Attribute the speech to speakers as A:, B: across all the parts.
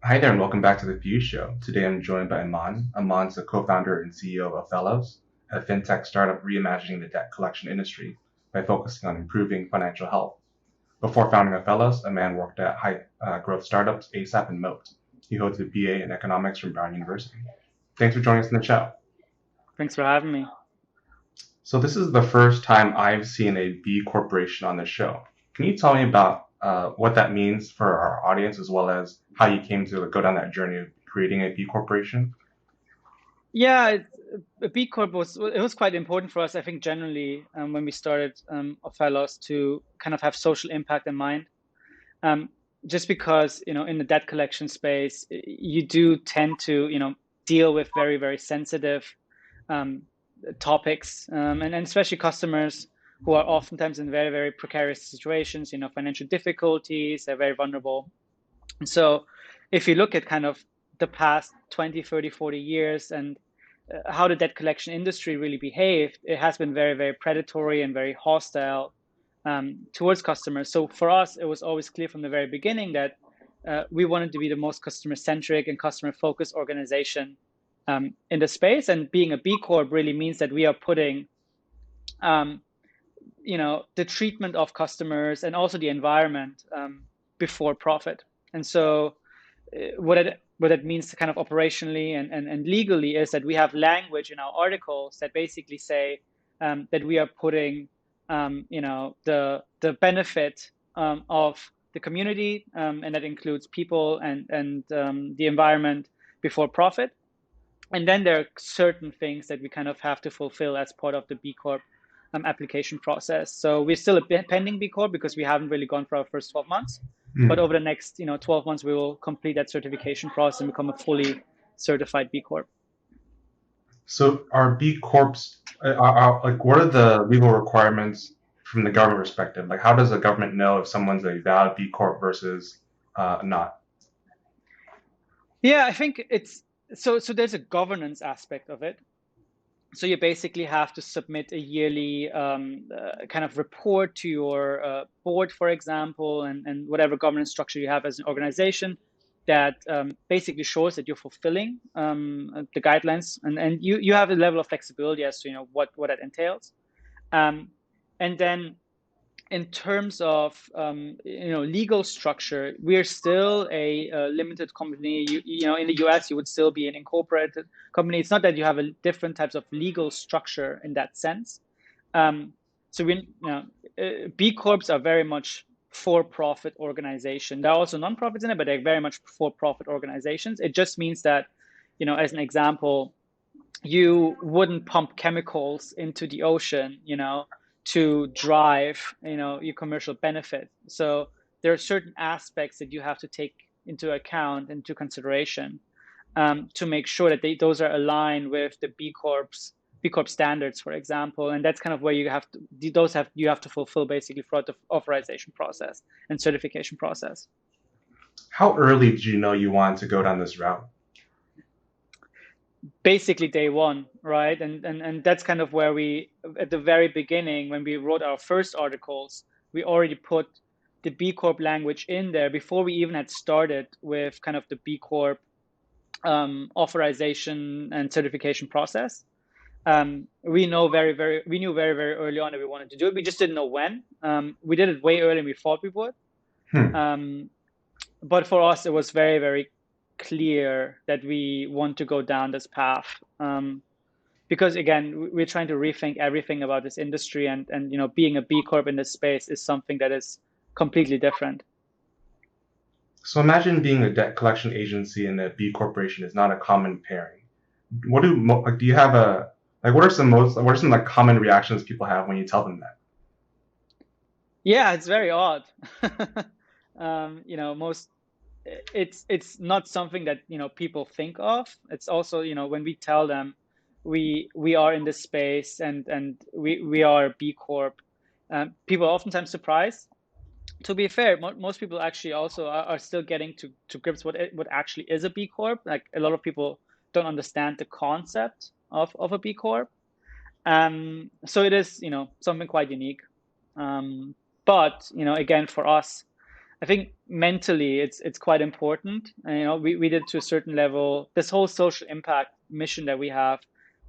A: Hi there, and welcome back to the View Show. Today I'm joined by Amon. Amon's the co-founder and CEO of Ophelos, a fintech startup reimagining the debt collection industry by focusing on improving financial health. Before founding Ophelos, a man worked at high growth startups ASAPP and Moat. He holds a BA in economics from Brown University. Thanks for joining us in the show.
B: Thanks for having me.
A: So this is the first time I've seen a B corporation on the show. Can you tell me about what that means for our audience, as well as how you came to go down that journey of creating a B corporation?
B: Yeah, a B Corp was quite important for us. I think generally when we started Ophelos to kind of have social impact in mind. Um, just because in the debt collection space, you do tend to deal with very sensitive um, topics, and especially customers who are oftentimes in very precarious situations. Financial difficulties. They're very vulnerable. And so if you look at kind of the past 20, 30, 40 years and how the debt collection industry really behaved, it has been very predatory and very hostile towards customers. So for us, it was always clear from the very beginning that we wanted to be the most customer centric and customer focused organization in the space. And being a B Corp really means that we are putting um, the treatment of customers and also the environment before profit. And so what it means kind of operationally and legally is that we have language in our articles that basically say that we are putting the benefit of the community, and that includes people and the environment before profit. And then there are certain things that we kind of have to fulfill as part of the B Corp application process. So we're still a pending B Corp because we haven't really gone for our first 12 months. But
A: Hmm.
B: over the next 12 months, we will complete that certification process and become a fully certified B Corp.
A: So are B Corps like what are the legal requirements from the government perspective? Like how does the government know if someone's a valid B Corp versus not?
B: Yeah, I think it's so there's a governance aspect of it. So you basically have to submit a yearly kind of report to your board, for example, and whatever governance structure you have as an organization that basically shows that you're fulfilling the guidelines, and you have a level of flexibility as to what that entails. Um, and then in terms of legal structure, we're still a limited company. In the US, you would still be an incorporated company. It's not that you have a different types of legal structure in that sense. Um, so B Corps are very much for-profit organization. There are also non-profits in it, but they're very much for-profit organizations. It just means that, as an example, you wouldn't pump chemicals into the ocean, to drive, your commercial benefit. So there are certain aspects that you have to take into account, into consideration, to make sure that those are aligned with the B Corp standards, for example. And that's kind of where you have to fulfill basically throughout the authorization process and certification process.
A: How early did you know you wanted to go down this route?
B: Basically day one, right? And that's kind of where we, at the very beginning, when we wrote our first articles, we already put the B Corp language in there before we even had started with kind of the B Corp authorization and certification process. We knew very early on that we wanted to do it. We just didn't know when. We did it way earlier than we thought we would.
A: Hmm.
B: Um, but for us, it was very clear that we want to go down this path. Because again, we're trying to rethink everything about this industry, and being a B Corp in this space is something that is completely different.
A: So imagine being a debt collection agency and a B corporation is not a common pairing. Like, do you have a like what are some like common reactions people have when you tell them that?
B: Yeah, it's very odd. Most it's not something that people think of. It's also when we tell them we are in this space and we are B Corp, people are oftentimes surprised. To be fair, most people actually also are still getting to grips what actually is a B Corp. Like a lot of people don't understand the concept of a B Corp. So it is something quite unique. But again, for us, I think mentally it's quite important. And, we did to a certain level. This whole social impact mission that we have,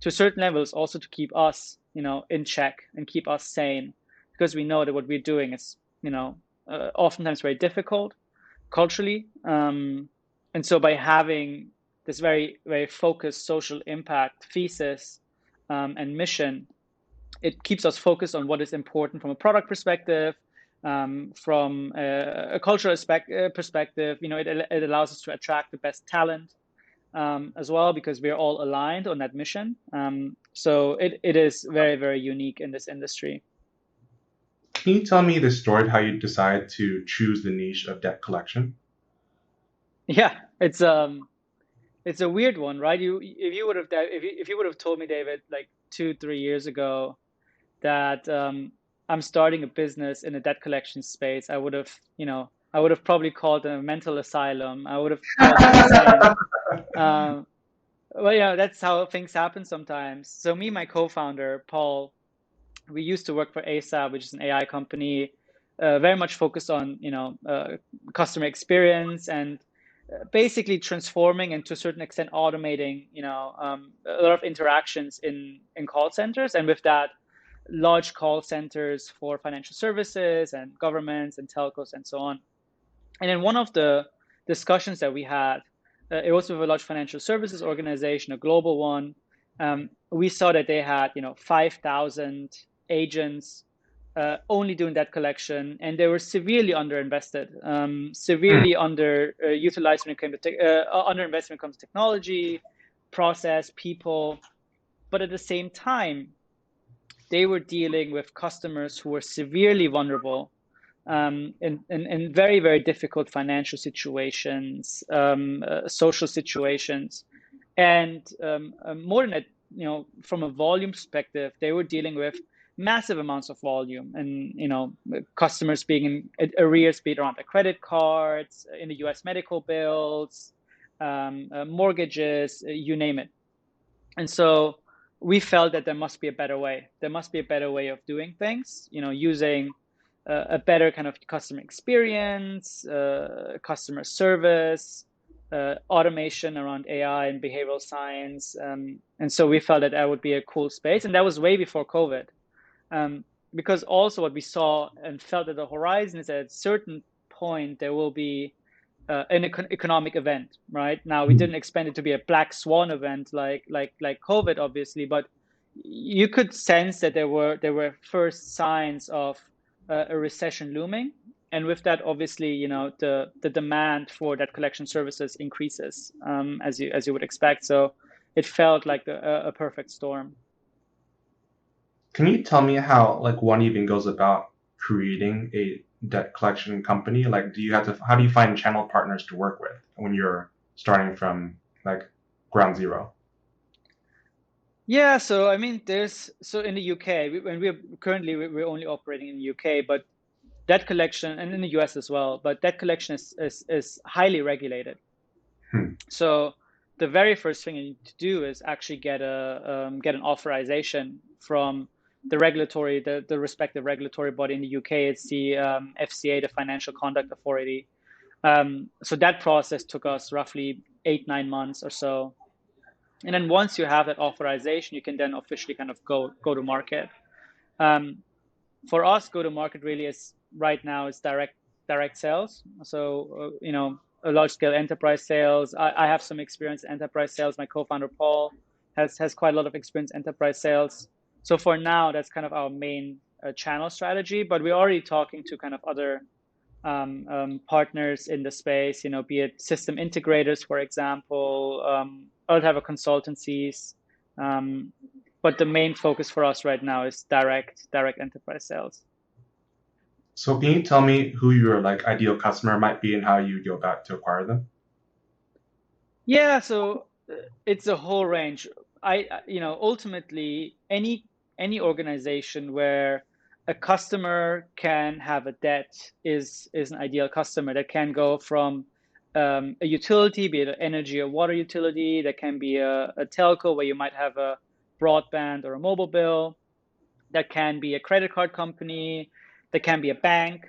B: to a certain level, is also to keep us, in check and keep us sane, because we know that what we're doing is, oftentimes very difficult culturally. And so by having this very, very focused social impact thesis and mission, it keeps us focused on what is important from a product perspective, from a cultural perspective. It allows us to attract the best talent as well, because we're all aligned on that mission. So it is very, very unique in this industry.
A: Can you tell me the story of how you decide to choose the niche of debt collection?
B: Yeah, it's a weird one, right? If you would have told me, David, like 2-3 years ago, that I'm starting a business in the debt collection space, I would have probably called it a mental asylum. I would have called it insane. Well, that's how things happen sometimes. So me and my co-founder, Paul, we used to work for ASAPP, which is an AI company, very much focused on, customer experience and basically transforming and to a certain extent automating, a lot of interactions in call centers, and with that, large call centers for financial services and governments and telcos and so on. And in one of the discussions that we had, it was with a large financial services organization, a global one. We saw that they had, 5,000 agents only doing that collection, and they were severely underinvested, severely underutilized when it came to underinvestment when it comes to technology, process, people. But at the same time, they were dealing with customers who were severely vulnerable, in very, very difficult financial situations, social situations. And more than that, from a volume perspective, they were dealing with massive amounts of volume, and customers being in arrears, be it around their credit cards, in the US medical bills, mortgages, you name it. And so we felt that there must be a better way. There must be a better way of doing things, using a better kind of customer experience, customer service, automation around AI and behavioral science. And so we felt that would be a cool space. And that was way before COVID. Because also what we saw and felt at the horizon is that at a certain point, there will be an economic event, right? Now, we didn't expect it to be a black swan event like COVID, obviously, but you could sense that there were first signs of a recession looming, and with that, obviously, the demand for debt collection services increases, as you would expect. So it felt like a perfect storm.
A: Can you tell me how like one even goes about creating a debt collection company? Like, how do you find channel partners to work with when you're starting from like ground zero?
B: Yeah, so I mean, so in the UK, when we're only operating in the UK, but debt collection, and in the US as well, but debt collection is highly regulated.
A: Hmm.
B: So the very first thing you need to do is actually get an authorization from the respective regulatory body. In the UK, it's the FCA, the Financial Conduct Authority. So that process took us roughly 8-9 months or so. And then once you have that authorization, you can then officially kind of go to market. For us, go to market really is right now is direct sales. So a large scale enterprise sales. I have some experience in enterprise sales. My co-founder Paul has quite a lot of experience in enterprise sales. So for now, that's kind of our main channel strategy. But we're already talking to kind of other partners in the space, be it system integrators, for example, other type of consultancies. But the main focus for us right now is direct enterprise sales.
A: So can you tell me who your like ideal customer might be and how you go about to acquire them?
B: Yeah, so it's a whole range. Ultimately, any organization where a customer can have a debt is an ideal customer. That can go from a utility, be it an energy or water utility. That can be a telco where you might have a broadband or a mobile bill. That can be a credit card company. That can be a bank.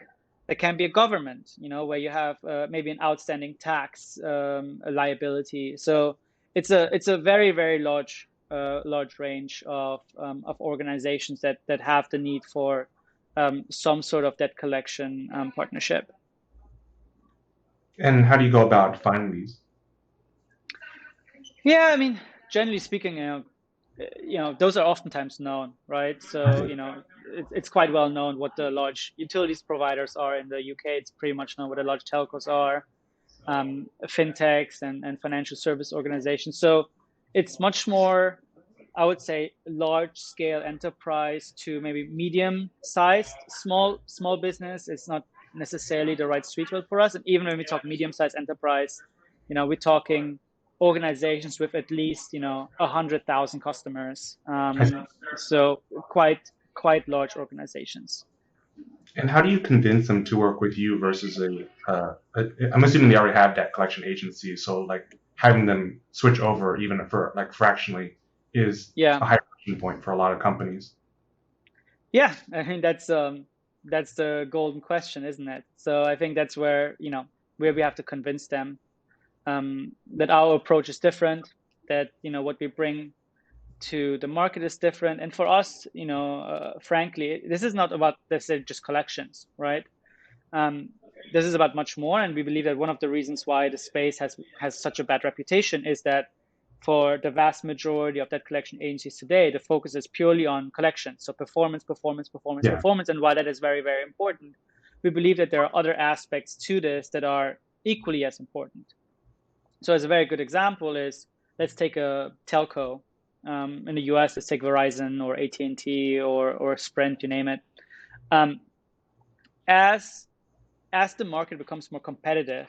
B: It can be a government, where you have maybe an outstanding tax liability. So it's a very, very large range of organizations that have the need for some sort of debt collection partnership.
A: And how do you go about finding these?
B: Yeah, I mean, generally speaking, those are oftentimes known, right? So, it's quite well known what the large utilities providers are in the UK. It's pretty much known what the large telcos are, fintechs and financial service organizations. So it's much more, I would say, large scale enterprise to maybe medium sized, small business. It's not necessarily the right sweet spot for us. And even when we talk medium sized enterprise, we're talking organizations with at least 100,000 customers. So quite large organizations.
A: And how do you convince them to work with you versus I'm assuming they already have debt collection agencies, so like having them switch over even for like fractionally is a high friction point for a lot of companies.
B: Yeah, I think that's the golden question, isn't it? So I think that's where we have to convince them that our approach is different, that what we bring to the market is different. And for us, frankly, this is not about, let's say, just collections, right? This is about much more. And we believe that one of the reasons why the space has such a bad reputation is that for the vast majority of debt collection agencies today, the focus is purely on collections. So performance. And while that is very, very important, we believe that there are other aspects to this that are equally as important. So as a very good example is, let's take a telco. In the US, let's take Verizon or AT&T or Sprint, you name it. As the market becomes more competitive,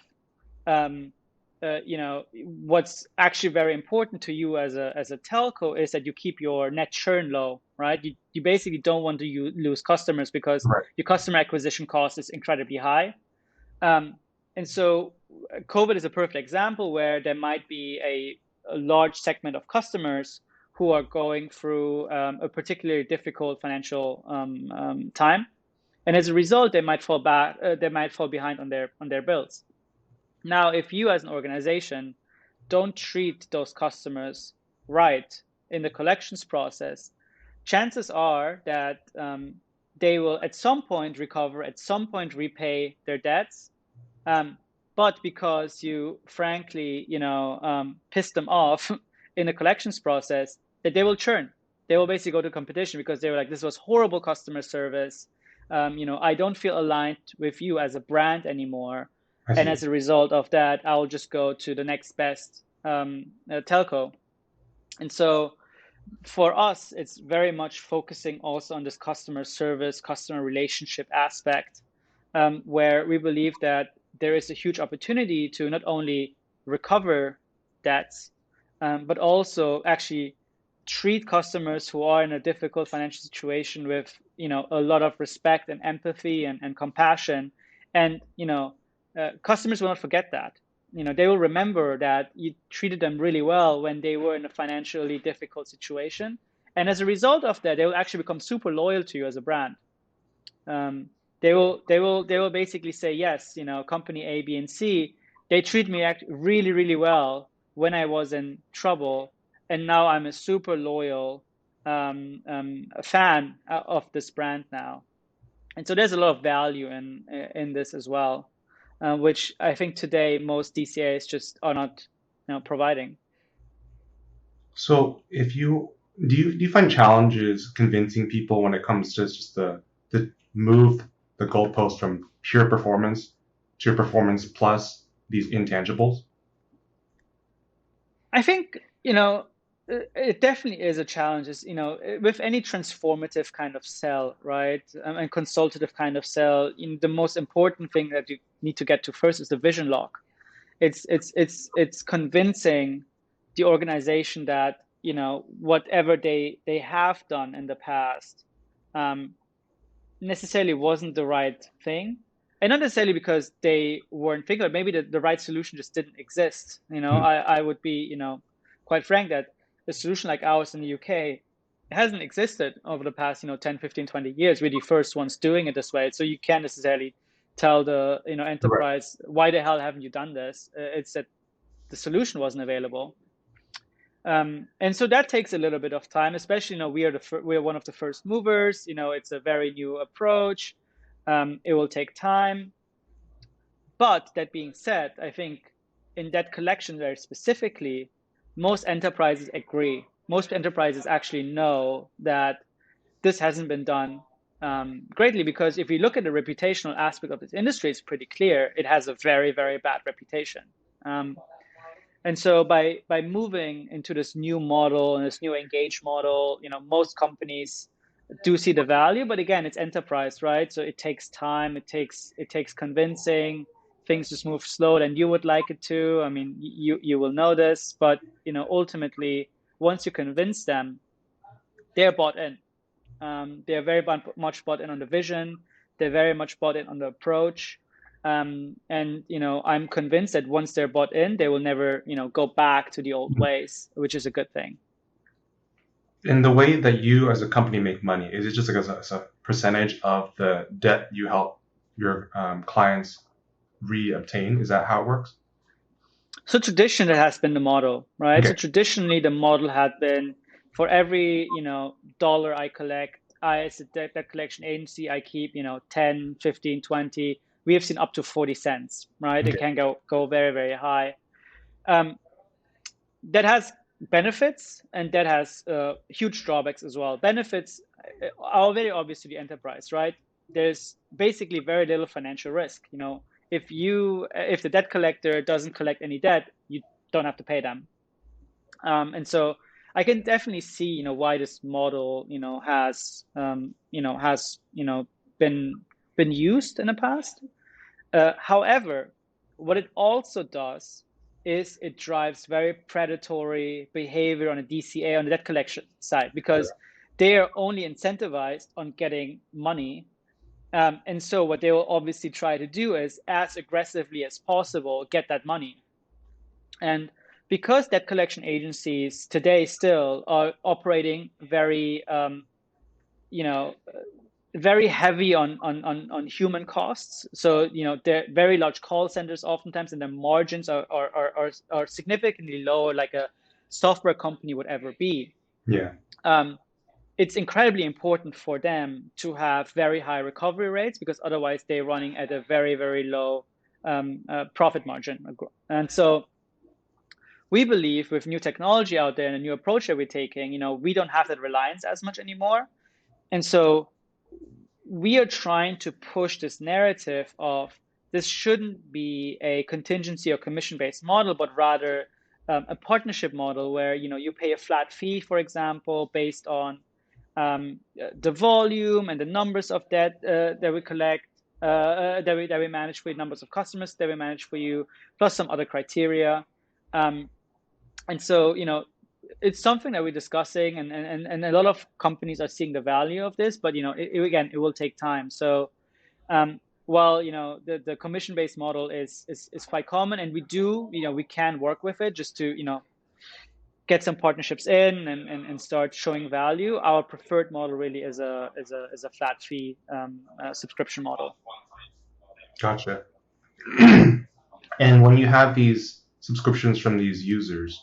B: what's actually very important to you as a telco is that you keep your net churn low, right? You basically don't want to lose customers because your customer acquisition cost is incredibly high. And so COVID is a perfect example where there might be a large segment of customers who are going through a particularly difficult financial time, and as a result, they might fall behind on their bills. Now, if you as an organization don't treat those customers right in the collections process, chances are that they will at some point recover, at some point repay their debts, but because you frankly pissed them off in the collections process, that they will churn. They will basically go to competition because they were like, this was horrible customer service. I don't feel aligned with you as a brand anymore. And as a result of that, I'll just go to the next best telco. And so for us, it's very much focusing also on this customer service, customer relationship aspect, where we believe that there is a huge opportunity to not only recover debts, but also actually treat customers who are in a difficult financial situation with a lot of respect and empathy and compassion. And customers will not forget that. They will remember that you treated them really well when they were in a financially difficult situation, and as a result of that, they will actually become super loyal to you as a brand. They will basically say, yes, company A, B, and C, they treat me really, really well when I was in trouble, and now I'm a super loyal fan of this brand now. And so there's a lot of value in this as well, which I think today most DCAs just are not providing.
A: So do you find challenges convincing people when it comes to just the move the goalpost from pure performance to performance plus these intangibles?
B: I think it definitely is a challenge. With any transformative kind of sell, right, and consultative kind of sell, the most important thing that you need to get to first is the vision lock. It's convincing the organization that whatever they have done in the past necessarily wasn't the right thing, and not necessarily because they weren't thinking. Maybe the right solution just didn't exist. I would be quite frank that a solution like ours in the UK hasn't existed over the past 10, 15, 20 years. We're the first ones doing it this way, so you can't necessarily tell the
A: Right.
B: enterprise, why the hell haven't you done this? It's that the solution wasn't available. And so that takes a little bit of time, especially we're one of the first movers. It's a very new approach. It will take time. But that being said, I think in debt collection very specifically, most enterprises agree. Most enterprises actually know that this hasn't been done greatly, because if you look at the reputational aspect of this industry, it's pretty clear it has a very, very bad reputation. And so by moving into this new model and this new engage model, most companies do see the value, but again, it's enterprise, right? So it takes time, it takes convincing. Things just move slow than you would like it to. I mean, you will know this, but ultimately, once you convince them, they're bought in. They're very much bought in on the vision. They're very much bought in on the approach. And I'm convinced that once they're bought in, they will never go back to the old ways, which is a good thing.
A: In the way that you as a company make money, is it just like as a percentage of the debt you help your clients re-obtain? Is that how it works?
B: So traditionally, it has been the model, right?
A: Okay.
B: So traditionally, the model had been, for every dollar I collect, I as a debt collection agency, I keep 10, 15, 20. We have seen up to 40 cents, right?
A: Okay.
B: It can go very, very high. That has benefits, and that has huge drawbacks as well. Benefits are very obvious to the enterprise, right? There's basically very little financial risk. If the debt collector doesn't collect any debt, you don't have to pay them. And so I can definitely see why this model has been used in the past. However, what it also does is it drives very predatory behavior on a DCA, on the debt collection side, because they are only incentivized on getting money. And so what they will obviously try to do is, as aggressively as possible, get that money. And because debt collection agencies today still are operating very, very heavy on human costs. So they're very large call centers oftentimes, and their margins are significantly lower, like a software company would ever be.
A: Yeah.
B: It's incredibly important for them to have very high recovery rates, because otherwise they're running at a very, very low profit margin. And so we believe with new technology out there and a new approach that we're taking, we don't have that reliance as much anymore. And so we are trying to push this narrative of this shouldn't be a contingency or commission-based model, but rather a partnership model where you pay a flat fee, for example, based on the volume and the numbers of debt that we collect, that we manage for you, numbers of customers that we manage for you, plus some other criteria. And so it's something that we're discussing, and a lot of companies are seeing the value of this, but again, it will take time. So while the commission-based model is quite common, and we can work with it just to get some partnerships in and start showing value. Our preferred model really is a flat fee subscription model.
A: Gotcha. And when you have these subscriptions from these users,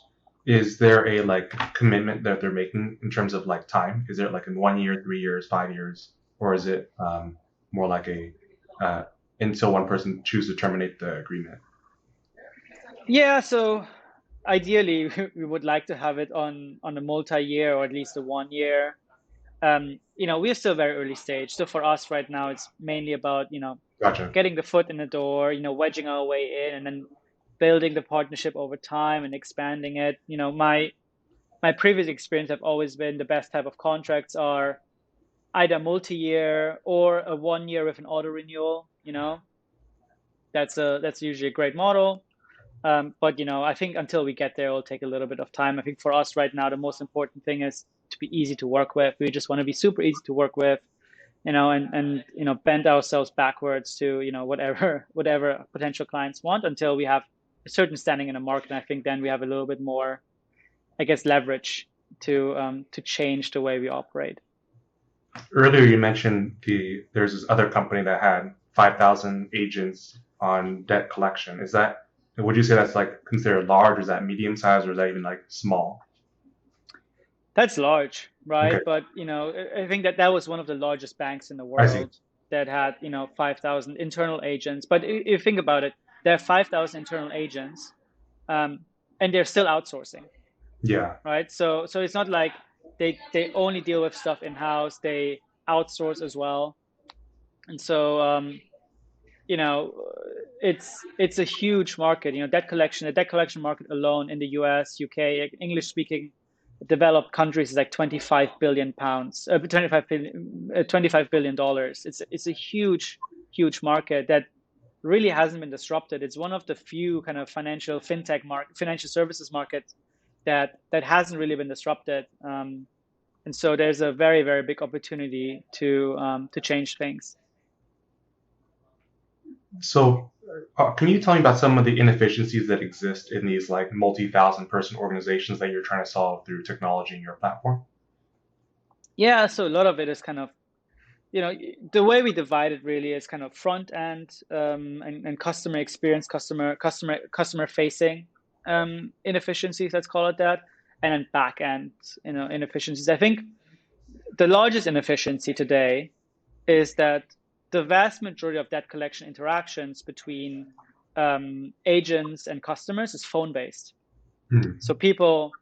A: is there a commitment that they're making in terms of time? Is it in 1 year, 3 years, 5 years, or is it more like until one person chooses to terminate the agreement?
B: Yeah, so ideally we would like to have it on a multi-year, or at least a 1 year. We're still very early stage, so for us right now it's mainly about
A: Gotcha.
B: getting the foot in the door, wedging our way in, and then building the partnership over time and expanding it. My previous experience have always been the best type of contracts are either multi-year or a 1 year with an auto renewal. That's usually a great model. But I think until we get there, it'll take a little bit of time. I think for us right now, the most important thing is to be easy to work with. We just want to be super easy to work with, and bend ourselves backwards to whatever potential clients want, until we have a certain standing in the market. And I think then we have a little bit more, I guess, leverage to change the way we operate.
A: Earlier, you mentioned there's this other company that had 5,000 agents on debt collection. Would you say that's like considered large? Is that medium size, or is that even like small?
B: That's large,
A: Okay,
B: right? But I think that was one of the largest banks in the
A: I see.
B: world that had 5,000 internal agents. But if you think about it, there are 5,000 internal agents, um, and they're still outsourcing,
A: Yeah.
B: right? So it's not like they only deal with stuff in house; they outsource as well. And so you know, it's a huge market. The debt collection market alone in the US, UK, English speaking developed countries is like 25 billion pounds, 25 billion dollars. It's a huge market that really hasn't been disrupted. It's one of the few kind of financial services markets that hasn't really been disrupted. And so there's a very, very big opportunity to change things.
A: So, can you tell me about some of the inefficiencies that exist in these like multi-thousand person organizations that you're trying to solve through technology in your platform?
B: Yeah, so a lot of it is kind of, the way we divide it really is kind of front end, and customer experience, customer facing inefficiencies, let's call it that, and then back end, inefficiencies. I think the largest inefficiency today is that the vast majority of debt collection interactions between agents and customers is phone based.
A: Hmm.
B: So people,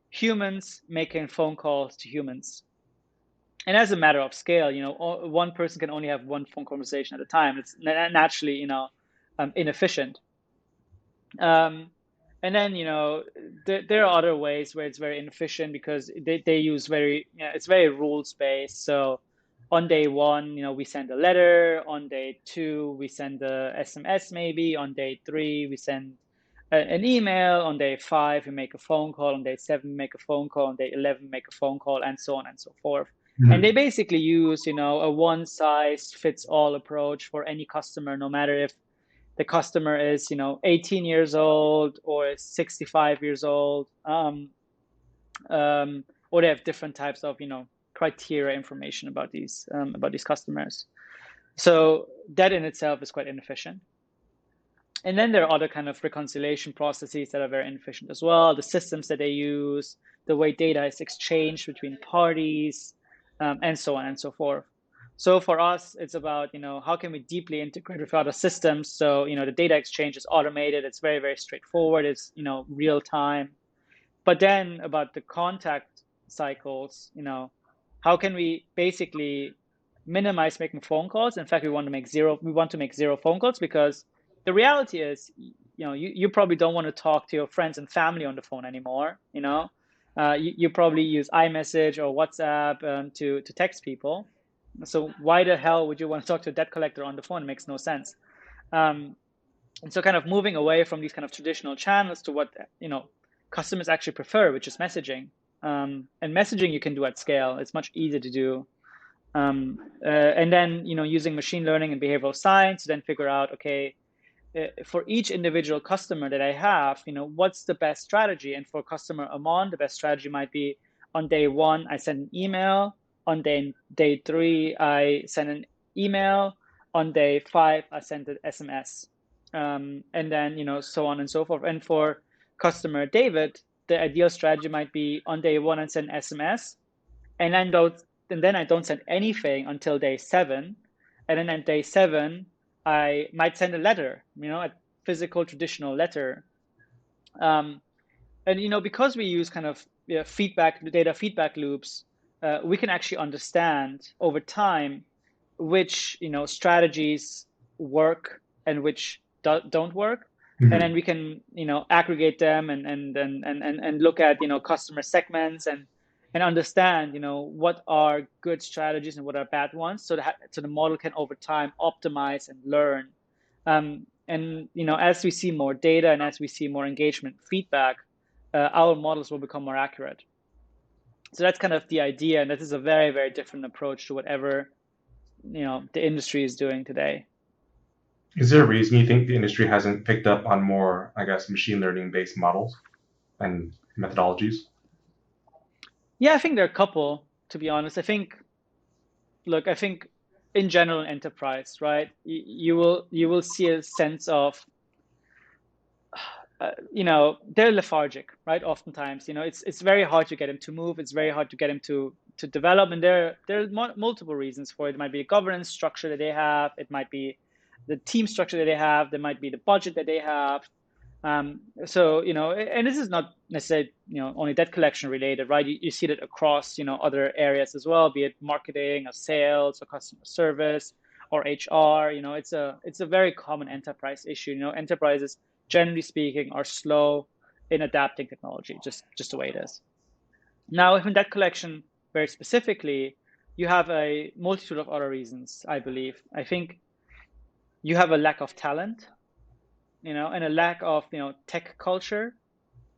B: humans making phone calls to humans. And as a matter of scale, one person can only have one phone conversation at a time. It's naturally, inefficient. Um, and then, there are other ways where it's very inefficient because they use it's very rules based. So on day one, we send a letter. On day two, we send a SMS maybe. On day three, we send an email. On day five, we make a phone call. On day seven, we make a phone call. On day 11, we make a phone call, and so on and so forth. And they
A: Hmm.
B: basically use, a one size fits all approach for any customer, no matter if the customer is 18 years old or 65 years old, or they have different types of criteria information about these customers. So that in itself is quite inefficient. And then there are other kind of reconciliation processes that are very inefficient as well. The systems that they use, the way data is exchanged between parties, and so on and so forth. So for us, it's about, how can we deeply integrate with other systems? So, the data exchange is automated. It's very, very straightforward. It's, real time. But then about the contact cycles, how can we basically minimize making phone calls? In fact, we want to make zero phone calls because the reality is, you probably don't want to talk to your friends and family on the phone anymore. You probably use iMessage or WhatsApp, to text people. So why the hell would you want to talk to a debt collector on the phone? It makes no sense. Um, and so kind of moving away from these kind of traditional channels to what, customers actually prefer, which is messaging. And messaging you can do at scale. It's much easier to do. And then, using machine learning and behavioral science to then figure out, okay, for each individual customer that I have, what's the best strategy? And for customer Amon, the best strategy might be on day one, I send an email. On day three, I send an email. On day five, I send an SMS. And then, so on and so forth. And for customer David, the ideal strategy might be on day one, I send an SMS. And then I don't send anything until day seven. And then on day seven, I might send a letter, a physical traditional letter. Um, and because we use kind of data feedback loops, we can actually understand over time which strategies work and which don't work. And then
A: Hmm.
B: we can aggregate them and look at customer segments and understand what are good strategies and what are bad ones, so the model can over time optimize and learn. And as we see more data and as we see more engagement feedback, our models will become more accurate. So that's kind of the idea, and this is a very, very different approach to whatever the industry is doing today.
A: Is there a reason you think the industry hasn't picked up on more, I guess, machine learning based models and methodologies?
B: Yeah, I think there are a couple, to be honest. I think in general enterprise, right? You will see a sense of they're lethargic, right? Oftentimes, it's very hard to get them to move. It's very hard to get them to develop, and there are multiple reasons for it. It might be a governance structure that they have. It might be the team structure that they have. There might be the budget that they have. So and this is not necessarily only debt collection related, right? You see that across other areas as well, be it marketing or sales or customer service or HR. It's a very common enterprise issue. Enterprises, generally speaking, are slow in adapting technology, just the way it is. Now, in debt collection, very specifically, you have a multitude of other reasons. I think you have a lack of talent, and a lack of tech culture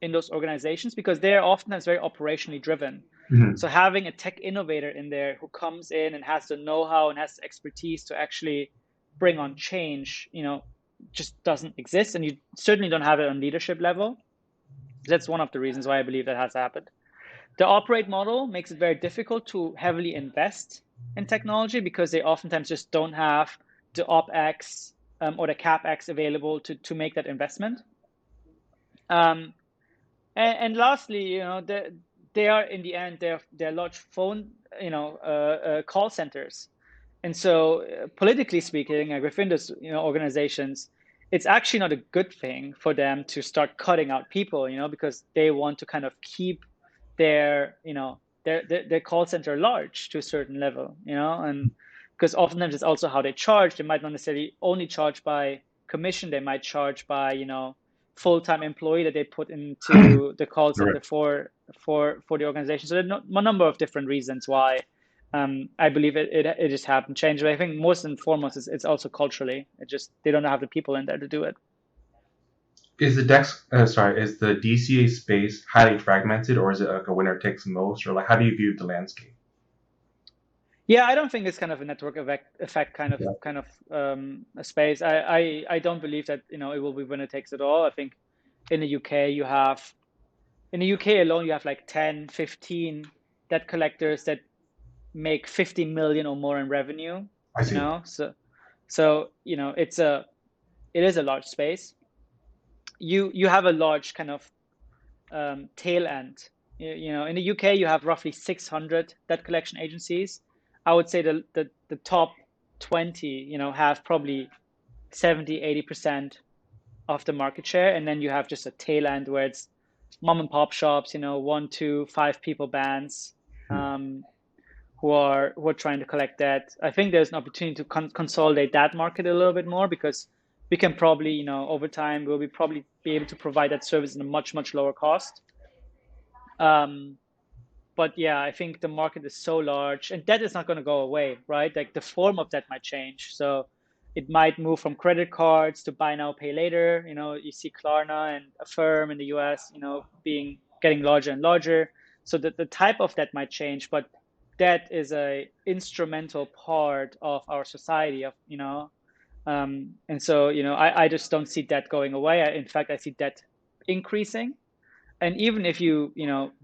B: in those organizations, because they're oftentimes very operationally driven.
A: Mm-hmm.
B: So having a tech innovator in there who comes in and has the know-how and has the expertise to actually bring on change, just doesn't exist, and you certainly don't have it on leadership level. That's one of the reasons why I believe that has happened. The operate model makes it very difficult to heavily invest in technology, because they oftentimes just don't have the OpEx or the CapEx available to make that investment. And lastly, they are, in the end, they're large phone, call centers. And so politically speaking, within those organizations, it's actually not a good thing for them to start cutting out people, because they want to kind of keep their their call center large to a certain level, and because oftentimes it's also how they charge. They might not necessarily only charge by commission. They might charge by full-time employee that they put into the call center
A: Right.
B: for the organization. So there are a number of different reasons why I believe it just happened change. But I think most and foremost it's also culturally. They don't have the people in there to do it.
A: Is is the DCA space highly fragmented, or is it like a winner takes most, or like how do you view the landscape?
B: Yeah, I don't think it's kind of a network effect kind of
A: Yeah.
B: a space. I don't believe that it will be winner takes it all. I think in the UK alone you have like 10, 15 debt collectors that make 50 million or more in revenue.
A: I see.
B: So it is a large space. You have a large kind of tail end. In the UK you have roughly 600 debt collection agencies. I would say the top 20 have probably 70-80% of the market share, and then you have just a tail end where it's mom and pop shops, 1, 2, 5 people bands, who are trying to collect debt. I think there's an opportunity to consolidate that market a little bit more, because we can probably, over time, we'll probably be able to provide that service in a much lower cost. But yeah, I think the market is so large, and debt is not going to go away, right? Like the form of that might change. So it might move from credit cards to buy now, pay later. You see Klarna and Affirm in the US, getting larger and larger. So the type of debt might change, but debt is a instrumental part of our society, and so I just don't see debt going away. In fact, I see debt increasing. And even if you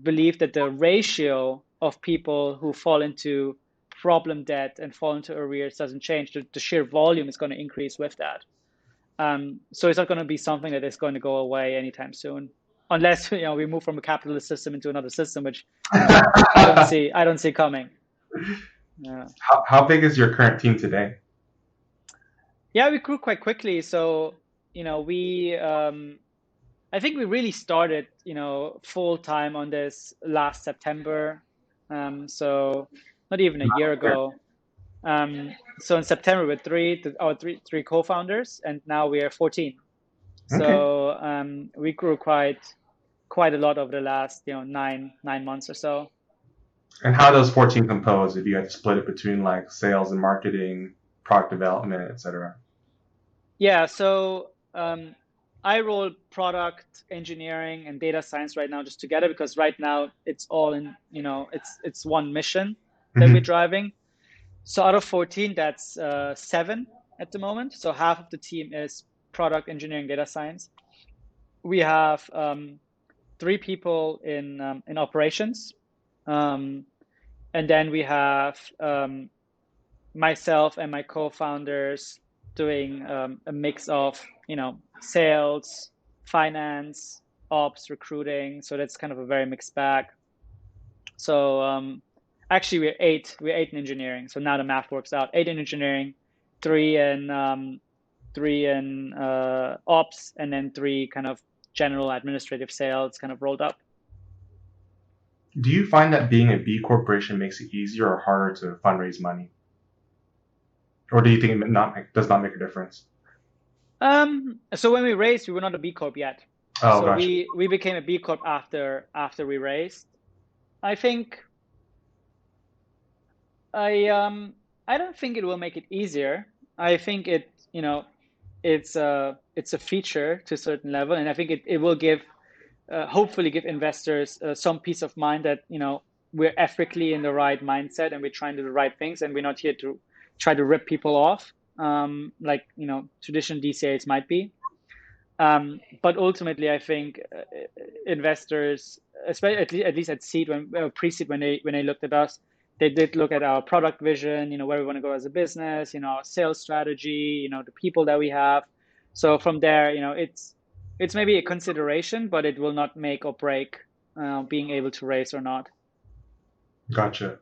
B: believe that the ratio of people who fall into problem debt and fall into arrears doesn't change, the sheer volume is going to increase with that. So it's not going to be something that is going to go away anytime soon, unless we move from a capitalist system into another system, which I don't see coming. Yeah.
A: How big is your current team today?
B: Yeah, we grew quite quickly. So we I think we really started, full time on this last September. So not even a year ago. So in September we're three co-founders, and now we are 14.
A: Okay.
B: So we grew quite a lot over the last 9 months or so.
A: And how are those 14 composed if you had to split it between like sales and marketing, product development, etc.?
B: Yeah, so I roll product engineering and data science right now just together, because right now it's all in, it's one mission that we're driving. So out of 14, that's 7 at the moment. So half of the team is product engineering, data science. We have 3 people in operations, and then we have myself and my co-founders doing a mix of, sales, finance, ops, recruiting. So that's kind of a very mixed bag. So actually, we're eight in engineering. So now the math works out: eight in engineering, three in ops, and then three kind of general administrative sales kind of rolled up.
A: Do you find that being a B corporation makes it easier or harder to fundraise money, or do you think it does not make a difference?
B: So when we raised, we were not a B Corp yet.
A: Oh,
B: So
A: gotcha.
B: we became a B Corp after we raised. I think I don't think it will make it easier. I think it's a feature to a certain level, and I think it will hopefully give investors some peace of mind that we're ethically in the right mindset and we're trying to do the right things, and we're not here to try to rip people off, like traditional DCAs might be. But ultimately, I think investors, especially at least at seed, pre-seed, when they looked at us, they did look at our product vision, where we want to go as a business, our sales strategy, the people that we have. So from there, it's maybe a consideration, but it will not make or break being able to raise or not.
A: Gotcha.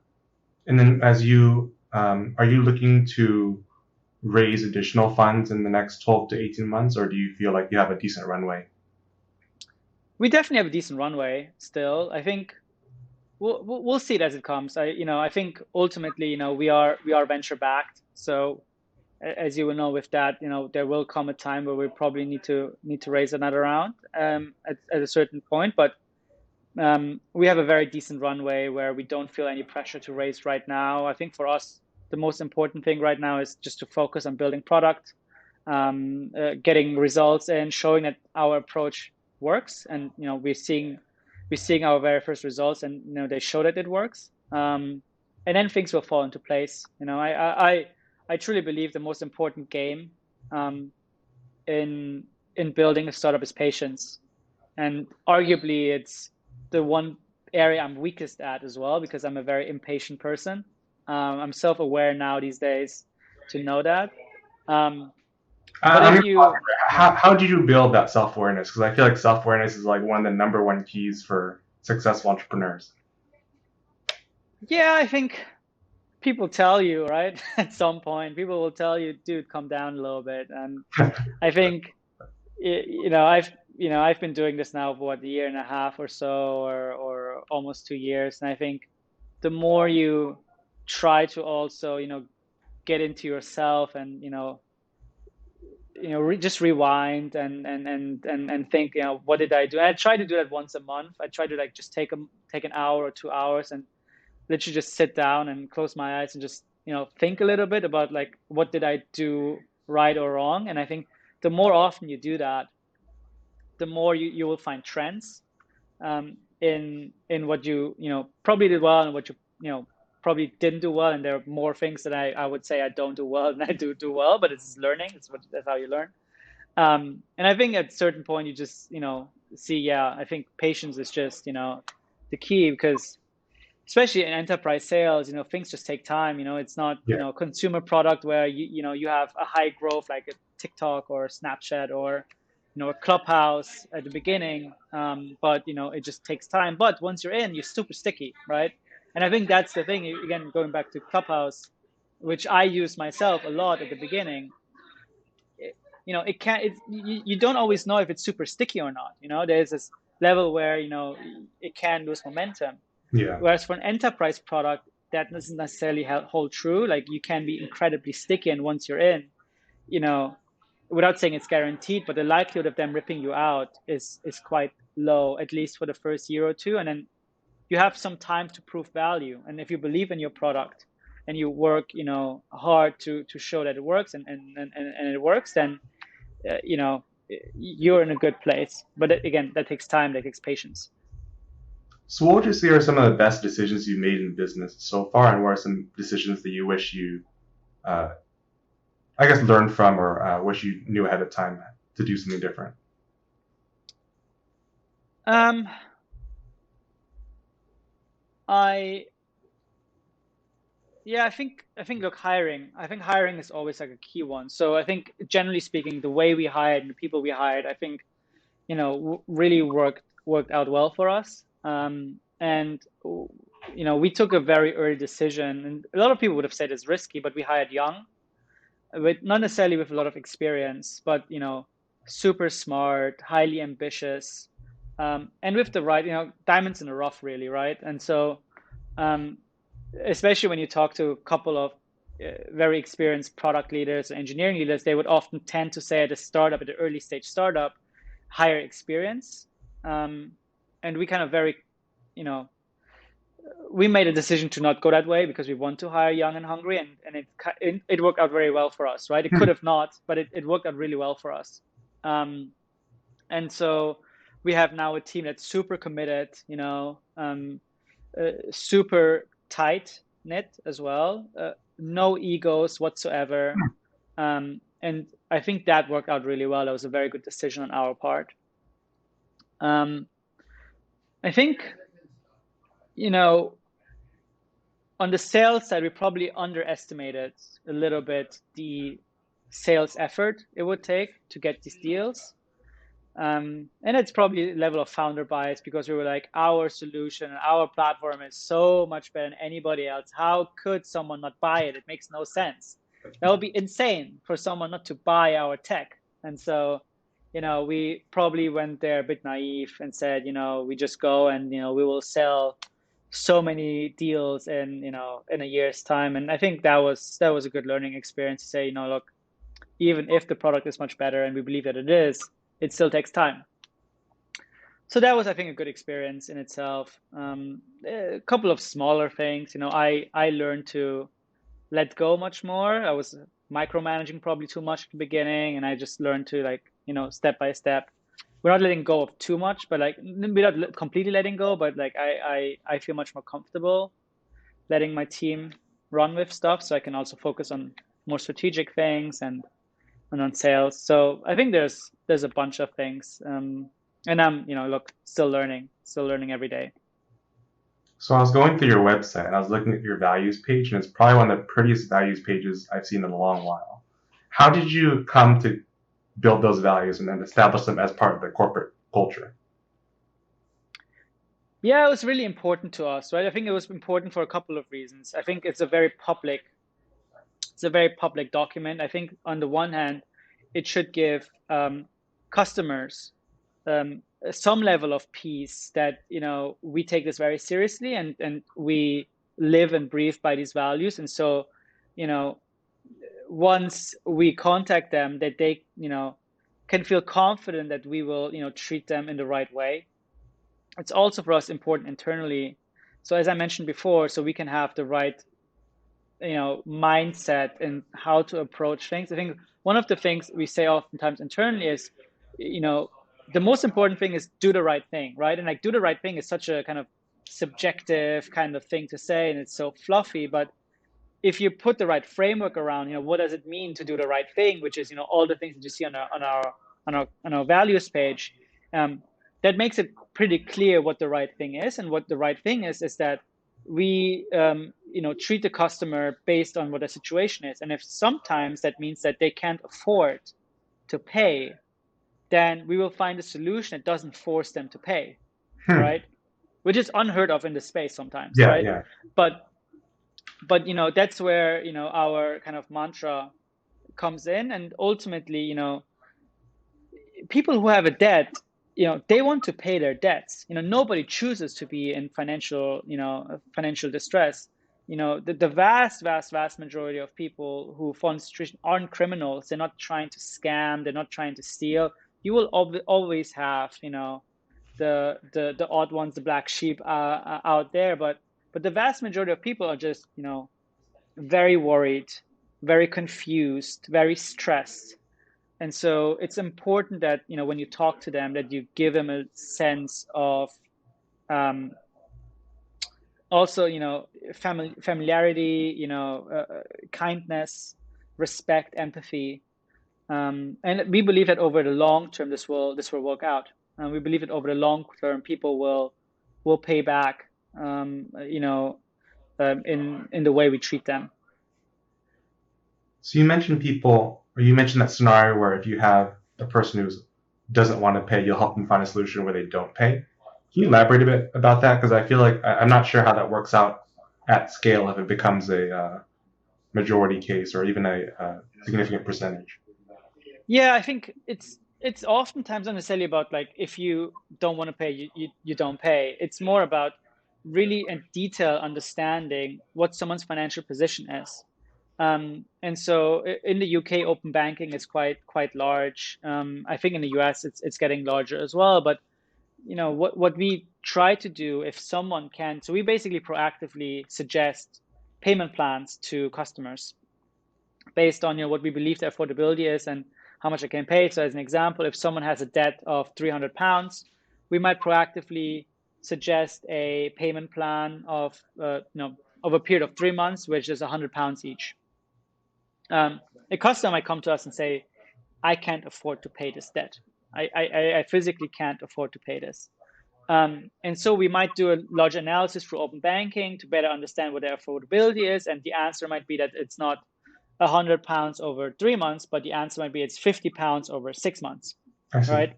A: And then, are you looking to raise additional funds in the next 12 to 18 months, or do you feel like you have a decent runway?
B: We definitely have a decent runway still. I think we'll see it as it comes. I think ultimately, we are venture backed. So as you will know with that, there will come a time where we probably need to raise another round at a certain point. But we have a very decent runway where we don't feel any pressure to raise right now. I think for us, the most important thing right now is just to focus on building product, getting results, and showing that our approach works. And we're seeing our very first results, and they show that it works. And then things will fall into place. I truly believe the most important game in building a startup is patience, and arguably it's the one area I'm weakest at as well, because I'm a very impatient person. I'm self-aware now these days to know that. But
A: I'm
B: if
A: gonna pause
B: you,
A: here.
B: yeah,
A: How did you build that self awareness? Because I feel like self awareness is like one of the number one keys for successful entrepreneurs.
B: yeah, I think people tell you, right? At some point, people will tell you, dude, come down a little bit. And I think, I've been doing this now for what, a year and a half or so, or almost 2 years. And I think the more you try to also, get into yourself and, just rewind and think, what did I do? And I try to do that once a month. I try to like just take an hour or 2 hours and literally just sit down and close my eyes and just think a little bit about like, what did I do right or wrong. And I think the more often you do that, the more you will find trends in what you probably did well and what you probably didn't do well. And there are more things that I would say I don't do well than I do well, but it's learning. That's how you learn. And I think at a certain point you just see, yeah, I think patience is just the key, because especially in enterprise sales, things just take time. It's not,
A: Yeah.
B: consumer product where you have a high growth like a TikTok or a Snapchat or a Clubhouse at the beginning. But it just takes time. But once you're in, you're super sticky, right? And I think that's the thing. Again, going back to Clubhouse, which I use myself a lot at the beginning. It can you don't always know if it's super sticky or not. There's this level where it can lose momentum.
A: Yeah.
B: Whereas for an enterprise product, that doesn't necessarily hold true. Like, you can be incredibly sticky, and once you're in, without saying it's guaranteed, but the likelihood of them ripping you out is quite low, at least for the first year or two. And then you have some time to prove value. And if you believe in your product and you work, hard to show that it works, and it works, then you're in a good place. But again, that takes time, that takes patience.
A: So, what would you say are some of the best decisions you've made in business so far, and what are some decisions that you wish you, uh, I guess, learned from, or wish you knew ahead of time to do something different?
B: I Yeah, I think look, hiring. I think hiring is always like a key one. So I think generally speaking, the way we hired and the people we hired, I think, really worked out well for us. And we took a very early decision, and a lot of people would have said it's risky, but we hired young, with not necessarily with a lot of experience, but super smart, highly ambitious, and with the right, diamonds in the rough, really, right? And so, um, especially when you talk to a couple of very experienced product leaders and engineering leaders, they would often tend to say at a startup, at an early stage startup, higher experience. And we kind of you know, we made a decision to not go that way because we want to hire young and hungry, and it worked out very well for us, right? It could have not, but it worked out really well for us. And so we have now a team that's super committed, super tight knit as well, no egos whatsoever. And I think that worked out really well. That was a very good decision on our part. I think, on the sales side, we probably underestimated a little bit the sales effort it would take to get these deals. And it's probably a level of founder bias because we were like, our solution and our platform is so much better than anybody else. How could someone not buy it? It makes no sense. That would be insane for someone not to buy our tech. And so, we probably went there a bit naive and said, we just go and, we will sell so many deals in a year's time. And I think that was a good learning experience to say, look, even if the product is much better and we believe that it is, it still takes time. So that was, I think, a good experience in itself. A couple of smaller things, I learned to let go much more. I was micromanaging probably too much at the beginning, and I just learned to step by step. We're not letting go of too much, but we're not completely letting go, but I feel much more comfortable letting my team run with stuff, so I can also focus on more strategic things and on sales. So I think there's a bunch of things, and I'm still learning every day.
A: So I was going through your website and I was looking at your values page, and it's probably one of the prettiest values pages I've seen in a long while. How did you come to build those values and then establish them as part of the corporate culture?
B: Yeah, it was really important to us, right? I think it was important for a couple of reasons. I think it's a very public document. I think on the one hand, it should give customers some level of peace that we take this very seriously, and we live and breathe by these values. And so, once we contact them, that they can feel confident that we will treat them in the right way. It's also for us important internally. So as I mentioned before, so we can have the right mindset and how to approach things. I think one of the things we say oftentimes internally is, the most important thing is do the right thing, right? And do the right thing is such a kind of subjective kind of thing to say, and it's so fluffy. But if you put the right framework around, what does it mean to do the right thing, which is all the things that you see on our values page, that makes it pretty clear what the right thing is. And what the right thing is that we treat the customer based on what the situation is. And if sometimes that means that they can't afford to pay, then we will find a solution that doesn't force them to pay, right? Which is unheard of in the space sometimes, right?
A: Yeah.
B: But that's where our kind of mantra comes in. And ultimately, people who have a debt, they want to pay their debts. Nobody chooses to be in financial distress. The vast majority of people who fall into situation aren't criminals. They're not trying to scam. They're not trying to steal. You will always have, the odd ones, the black sheep out there. But the vast majority of people are just, very worried, very confused, very stressed. And so it's important that, when you talk to them, that you give them a sense of also, familiarity, kindness, respect, empathy. And we believe that over the long term, this will work out. And we believe that over the long term, people will pay back, in the way we treat them.
A: So you mentioned people, or you mentioned that scenario where if you have a person who doesn't want to pay, you'll help them find a solution where they don't pay. Can you elaborate a bit about that? Because I feel like I'm not sure how that works out at scale if it becomes a majority case or even a significant percentage.
B: Yeah, I think it's oftentimes not necessarily about like if you don't want to pay, you don't pay. It's more about really in detail understanding what someone's financial position is. And so in the UK, open banking is quite large. I think in the US, it's getting larger as well. But what we try to do if someone can, so we basically proactively suggest payment plans to customers based on what we believe the affordability is and how much I can pay. So as an example, if someone has a debt of £300, we might proactively suggest a payment plan of of a period of 3 months, which is £100 each. A customer might come to us and say, I can't afford to pay this debt. I physically can't afford to pay this. And so we might do a large analysis through open banking to better understand what their affordability is. And the answer might be that it's not £100 over 3 months, but the answer might be it's £50 over 6 months,
A: I see.
B: right?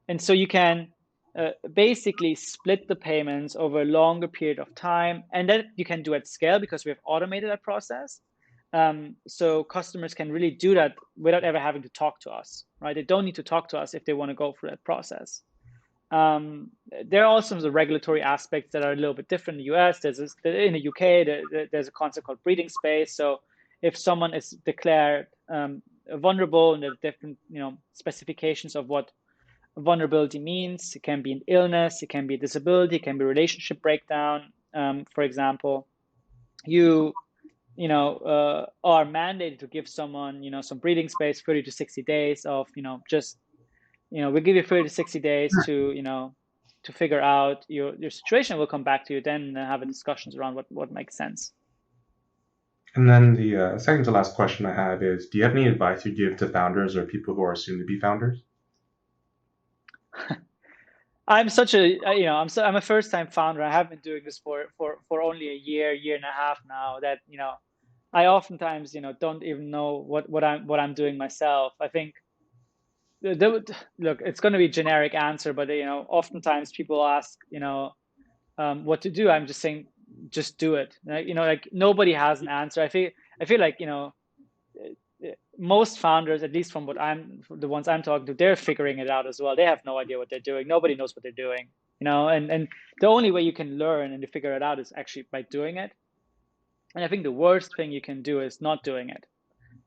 B: And so you can basically split the payments over a longer period of time, and that you can do at scale because we have automated that process. So customers can really do that without ever having to talk to us, right? They don't need to talk to us if they want to go through that process. There are also some regulatory aspects that are a little bit different in the US. In the UK, there's a concept called breathing space. So if someone is declared vulnerable, and there's different specifications of what vulnerability means. It can be an illness, it can be a disability, it can be a relationship breakdown. For example, you are mandated to give someone some breathing space, 30 to 60 days of we give you 30 to 60 days to figure out your situation. We'll come back to you then and have a discussions around what makes sense.
A: And then the second to last question I have is, do you have any advice you give to founders or people who are soon to be founders?
B: I'm such a I'm a first time founder. I have been doing this for only a year and a half now. That I oftentimes don't even know what I'm doing myself. I think look, it's going to be a generic answer, but oftentimes people ask what to do. I'm just saying, just do it. Like nobody has an answer. I feel like most founders, at least from the ones I'm talking to, they're figuring it out as well. They have no idea what they're doing. Nobody knows what they're doing, and the only way you can learn and to figure it out is actually by doing it. And I think the worst thing you can do is not doing it.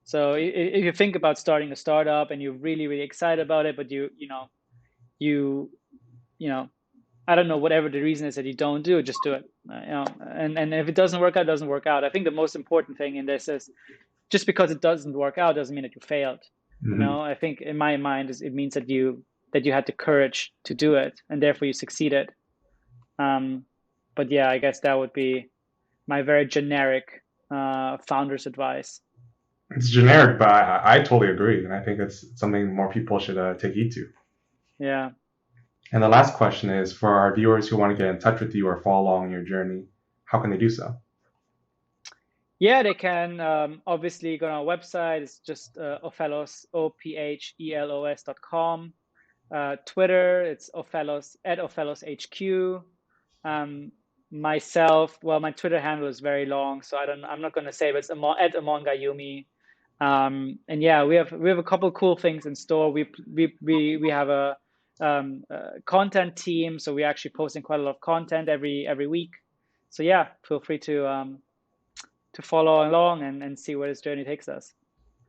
B: So if you think about starting a startup and you're really, really excited about it, but I don't know, whatever the reason is that you don't do it, just do it. And if it doesn't work out, it doesn't work out. I think the most important thing in this is just because it doesn't work out doesn't mean that you failed.
A: Mm-hmm.
B: I think in my mind it means that you had the courage to do it and therefore you succeeded. But yeah, I guess that would be my very generic founder's advice.
A: It's generic, but I totally agree, and I think it's something more people should take heed to.
B: Yeah.
A: And the last question is, for our viewers who want to get in touch with you or follow along your journey, how can they do so?
B: Yeah, they can obviously go on our website. It's just Ophelos, OPHELOS.com. Twitter, it's Ophelos @OphelosHQ. Myself, well, my Twitter handle is very long, so I'm not going to say, but it's Amon Ghaiumy. And yeah, we have a couple of cool things in store. We have a content team, so we're actually posting quite a lot of content every week. So yeah, feel free to follow along and see where this journey takes us.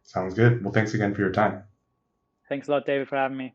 A: Sounds good. Well, thanks again for your time.
B: Thanks a lot, David, for having me.